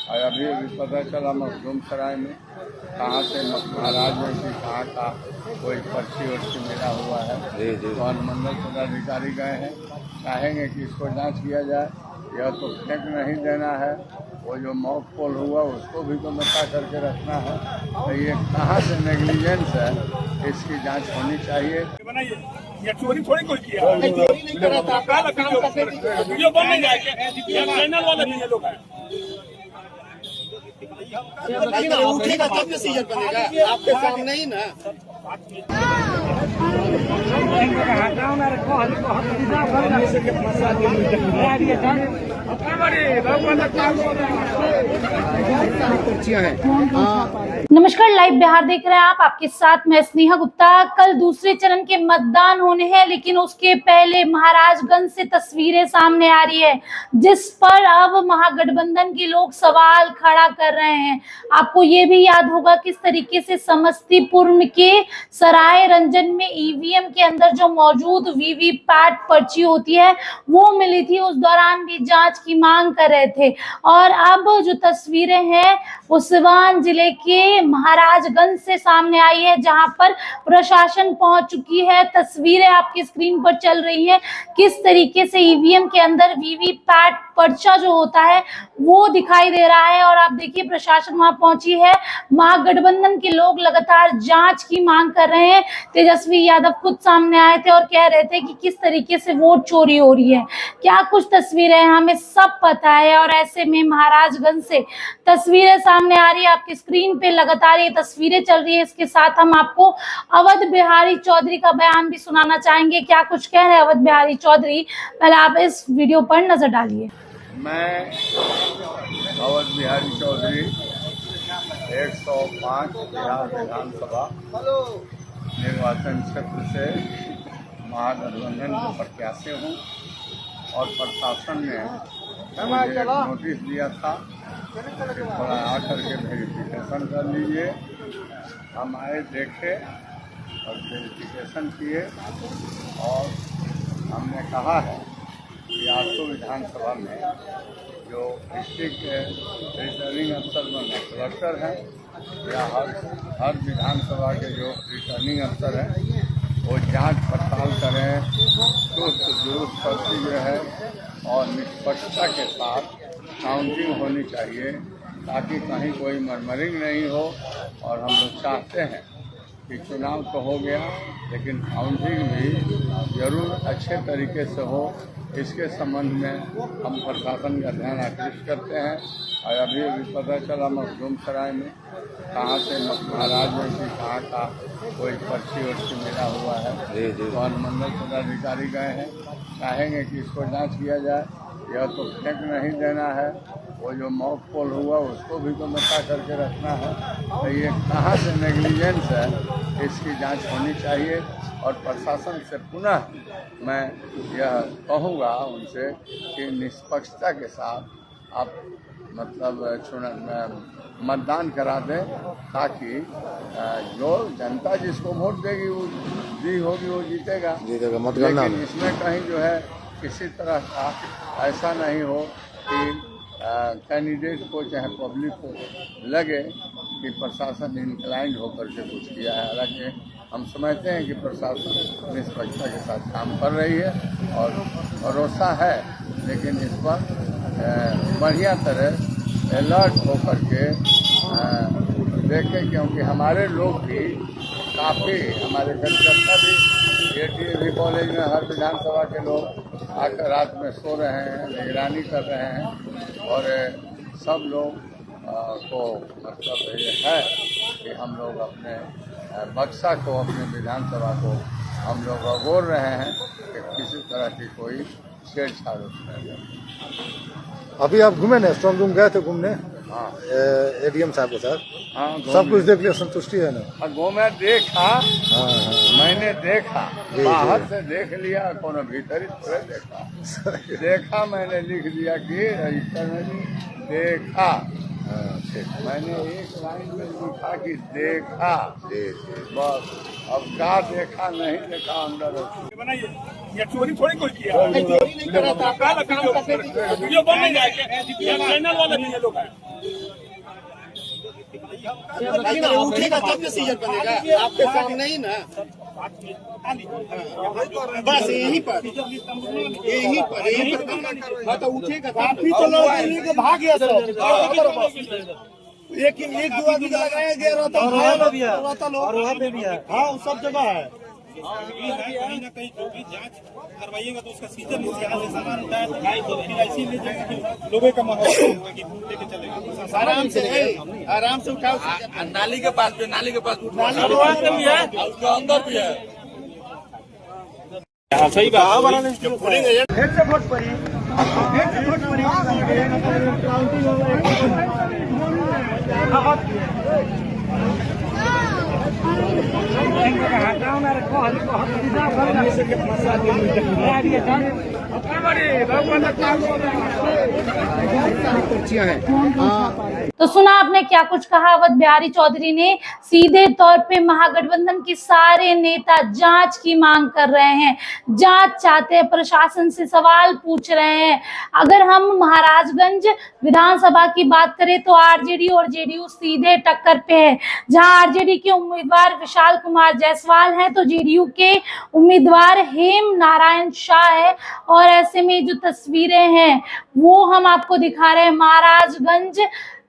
और अभी पता चला मखदूम सराय में कहाँ से महाराज में कि कहाँ का कोई पर्ची वर्ची मिला हुआ है। तो अनुमंडल पदाधिकारी गए हैं, चाहेंगे कि इसको जांच किया जाए। यह तो फेंक नहीं देना है, वो जो मॉक पोल हुआ उसको भी तो बता करके रखना है। तो ये कहाँ से नेग्लिजेंस है, इसकी जांच होनी चाहिए। ये चोरी थोड़ी कोई किया है, चोरी नहीं करा था। वीडियो बन नहीं जाएगा, चैनल वाले भी ये लोग हैं। उठेगा तब तो सीजन बनेगा, आपके सामने ही ना। नमस्कार, लाइव बिहार देख रहे हैं आप। आपके साथ मैं स्नेहा गुप्ता। कल दूसरे चरण के मतदान होने हैं, लेकिन उसके पहले महाराजगंज से तस्वीरें सामने आ रही है, जिस पर अब महागठबंधन के लोग सवाल खड़ा कर रहे हैं। आपको ये भी याद होगा किस तरीके से समस्तीपुर के सराय रंजन में ईवीएम के अंदर जो मौजूद वीवीपैट पर्ची होती है वो मिली थी। उस दौरान भी जांच की मांग कर रहे थे। और अब जो तस्वीरें हैं वो सिवान जिले के महाराजगंज से सामने आई है, जहां पर प्रशासन पहुंच चुकी है। तस्वीरें आपकी स्क्रीन पर चल रही है, किस तरीके से ईवीएम के अंदर वीवीपैट पर्चा जो होता है वो दिखाई दे रहा है। और आप देखिए प्रशासन वहां पहुंची है। महागठबंधन के लोग लगातार जांच की मांग कर रहे हैं। तेजस्वी यादव खुद सामने आए थे और कह रहे थे कि किस तरीके से वोट चोरी हो रही है। क्या कुछ तस्वीरें हैं हमें सब पता है। और ऐसे में महाराजगंज से तस्वीरें सामने आ रही है, आपकी स्क्रीन पे लगातार ये तस्वीरें चल रही है। इसके साथ हम आपको अवध बिहारी चौधरी का बयान भी सुनाना चाहेंगे। क्या कुछ कह रहे हैं अवध बिहारी चौधरी, पहले आप इस वीडियो पर नजर डालिए। मैं अवध बिहारी चौधरी 105 बिहार विधानसभा निर्वाचन क्षेत्र से महागठबंधन के प्रत्याशी हूँ। और प्रशासन ने मुझे एक नोटिस दिया था कि थोड़ा आकर के वेरिफिकेशन कर लीजिए। हम आए, देखे और वेरिफिकेशन किए। और हमने कहा है कि आसो विधानसभा में जो डिस्ट्रिक्ट रिटर्निंग अफसर बने कलेक्टर हैं या हर विधानसभा के जो रिटर्निंग अफसर हैं वो जांच पड़ताल करें, चुस्त दुरुस्त पर्ची जो है और निष्पक्षता के साथ काउंटिंग होनी चाहिए, ताकि कहीं कोई मर्मरिंग नहीं हो। और हम लोग चाहते हैं कि चुनाव तो हो गया, लेकिन काउंटिंग भी जरूर अच्छे तरीके से हो। इसके संबंध में हम प्रशासन का ध्यान आकृष्ट करते हैं। और अभी पता चला मखदूम सराय में कहाँ से महाराज में कि कहाँ का कोई पर्ची वर्ची मिला हुआ है। तो अनुमंडल पदाधिकारी गए हैं, चाहेंगे कि इसको जांच किया जाए। यह तो फेंक नहीं देना है, वो जो मॉक पोल हुआ उसको भी तो बता करके रखना है। तो ये कहाँ से नेग्लिजेंस है, इसकी जांच होनी चाहिए। और प्रशासन से पुनः मैं यह कहूँगा उनसे कि निष्पक्षता के साथ आप मतदान करा दें, ताकि जो जनता जिसको वोट देगी वो दी होगी वो जीतेगा। लेकिन इसमें कहीं जो है किसी तरह का ऐसा नहीं हो कि कैंडिडेट को चाहे पब्लिक को लगे कि प्रशासन इंक्लाइंड होकर के कुछ किया है। हालांकि हम समझते हैं कि प्रशासन निष्पक्षता के साथ काम कर रही है और भरोसा है, लेकिन इस पर बढ़िया तरह अलर्ट होकर के देखें, क्योंकि हमारे लोग भी काफ़ी, हमारे कार्यकर्ता भी एटीए कॉलेज में हर विधानसभा के लोग आकर रात में सो रहे हैं, निगरानी कर रहे हैं। और सब लोग को मतलब ये है कि हम लोग अपने बक्सा को, अपने विधानसभा को हम लोग अगोर रहे हैं कि किसी तरह की कोई छेड़छाड़ नहीं। अभी आप घूमे ना, स्ट्रॉन्ग रूम गए थे घूमने? हाँ, एडीएम साहब के साथ। हाँ, सब कुछ देख लिया, संतुष्टि है ना? घूमे, देखा। हाँ, मैंने देखा, बाहर से देख लिया, कोनो भीतर ही थोड़े देखा। देखा मैंने लिख दिया कि रजिस्टर में देखा। मैंने एक लाइन में लिखा कि देखा, बस। अब क्या देखा नहीं देखा अंदर। ये चोरी थोड़ी कोई किया है, चोरी नहीं करा था। वीडियो बन नहीं जाएगा, चैनल वाले भी ये लोग हैं। उठेगा तब ना सीजन बनेगा, आपके सामने ही ना। बस यहीं पर हाँ, तो उठेगा काफी तो लोग भाग गया सब। एक दो आदमी लगाया गया रहता और वहाँ पे भी है। हाँ, सब जगह है। कहीं ना कहीं क्योंकि जांच करवाइएगा तो उसका सीजन इस यहाँ से सामान होता है तो गाय तो फिर ऐसे ही ले जाएगा कि लोगों का माहौल होगा कि लेके चलेगा आराम से उठाओ। नाली के पास भी है उसका अंदर भी है। हाँ, सही बात तो सुना आपने क्या कुछ कहा अवध बिहारी चौधरी ने। सीधे तौर पे महागठबंधन के सारे नेता जांच की मांग कर रहे हैं, जांच चाहते हैं, प्रशासन से सवाल पूछ रहे हैं। अगर हम महाराजगंज विधानसभा की बात करें तो आरजेडी और जेडीयू सीधे टक्कर पे है। जहां आरजेडी के उम्मीदवार विशाल कुमार जायसवाल हैं तो जेडीयू के उम्मीदवार हेम नारायण शाह है। और ऐसे में जो तस्वीरें हैं वो हम आपको दिखा रहे हैं महाराजगंज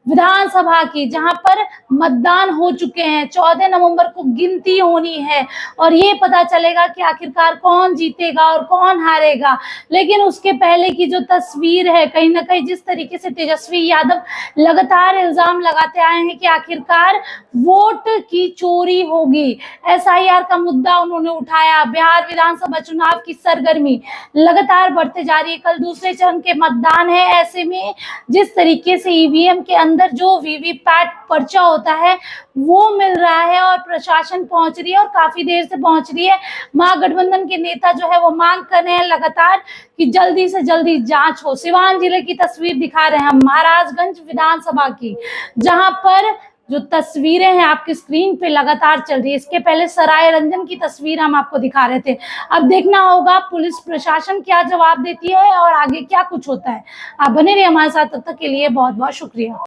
विधानसभा की, जहां पर मतदान हो चुके हैं। 14 नवंबर को गिनती होनी है और ये पता चलेगा कि आखिरकार कौन जीतेगा और कौन हारेगा। लेकिन उसके पहले की जो तस्वीर है, कहीं ना कहीं जिस तरीके से तेजस्वी यादव लगातार इल्जाम लगाते आए हैं कि आखिरकार वोट की चोरी होगी, एसआईआर का मुद्दा उन्होंने उठाया। बिहार विधानसभा चुनाव की सरगर्मी लगातार बढ़ते जा रही है, कल दूसरे चरण के मतदान है। ऐसे में जिस तरीके से ईवीएम के अंदर जो वीवीपैट पर्चा होता है वो मिल रहा है और प्रशासन पहुंच रही है और काफी देर से पहुंच रही है। महागठबंधन के नेता जो है वो मांग कर रहे हैं लगातार कि जल्दी से जल्दी जांच हो। सिवान जिले की तस्वीर दिखा रहे हैं हम महाराजगंज विधानसभा की, जहां पर जो तस्वीरें हैं आपकी स्क्रीन पे लगातार चल रही है। इसके पहले सराय रंजन की तस्वीर हम आपको दिखा रहे थे। अब देखना होगा पुलिस प्रशासन क्या जवाब देती है और आगे क्या कुछ होता है। आप बने रहिए हमारे साथ, तब तक के लिए बहुत बहुत शुक्रिया।